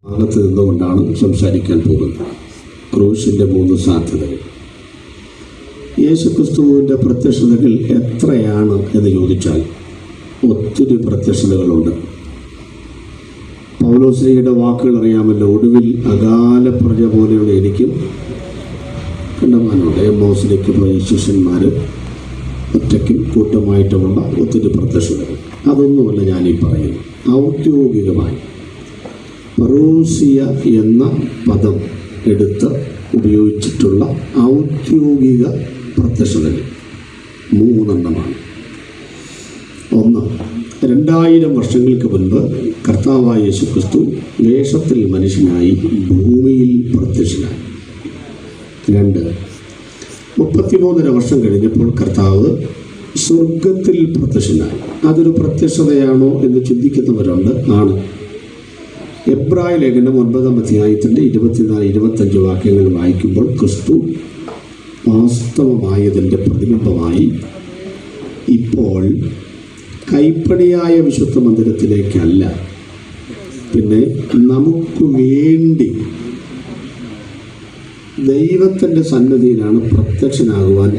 ഭാഗത്ത് നിന്നുകൊണ്ടാണ് സംസാരിക്കാൻ പോകുന്നത്. ക്രൂശിൻ്റെ 3 സാധ്യതകൾ. യേശുക്രിസ്തുവിൻ്റെ പ്രത്യക്ഷതകൾ എത്രയാണ് എന്ന് ചോദിച്ചാൽ ഒത്തിരി പ്രത്യക്ഷതകളുണ്ട്. പൗലോസ്ലീഹയുടെ വാക്കുകൾ അറിയാമല്ലോ, ഒടുവിൽ അകാല പ്രജ പോലെയുള്ള എനിക്കും കണ്ടമാനുണ്ട്. എമ്മോസിലേക്ക് പോയ ശിഷ്യന്മാർ ഒറ്റയ്ക്കും കൂട്ടമായിട്ടുമുള്ള ഒത്തിരി പ്രത്യക്ഷതകൾ. അതൊന്നുമല്ല ഞാനീ പറയുന്നു. ഔദ്യോഗികമായി പറൂസിയ എന്ന പദം എടുത്ത് ഉപയോഗിച്ചിട്ടുള്ള ഔദ്യോഗിക പ്രത്യക്ഷതകൾ 3 എണ്ണമാണ്. 1, 2000 വർഷങ്ങൾക്ക് മുൻപ് കർത്താവായ യേശുക്രിസ്തു വേഷത്തിൽ മനുഷ്യനായി ഭൂമിയിൽ പ്രത്യക്ഷനായി. 2, 33 വർഷം കഴിഞ്ഞപ്പോൾ കർത്താവ് സ്വർഗത്തിൽ പ്രത്യക്ഷനായി. അതൊരു പ്രത്യക്ഷതയാണോ എന്ന് ചിന്തിക്കുന്നവരുണ്ട്. ആണ്. എബ്രായ ലേഖനം 9-ാം അധ്യായത്തിൻ്റെ 24-25 വാക്യങ്ങൾ വായിക്കുമ്പോൾ ക്രിസ്തു വാസ്തവമായതിൻ്റെ പ്രതിബിംബമായി ഇപ്പോൾ കൈപ്പണിയായ വിശുദ്ധ മന്ദിരത്തിലേക്കല്ല, പിന്നെ നമുക്ക് വേണ്ടി ദൈവത്തിൻ്റെ സന്നിധിയിലാണ് പ്രത്യക്ഷനാകുവാൻ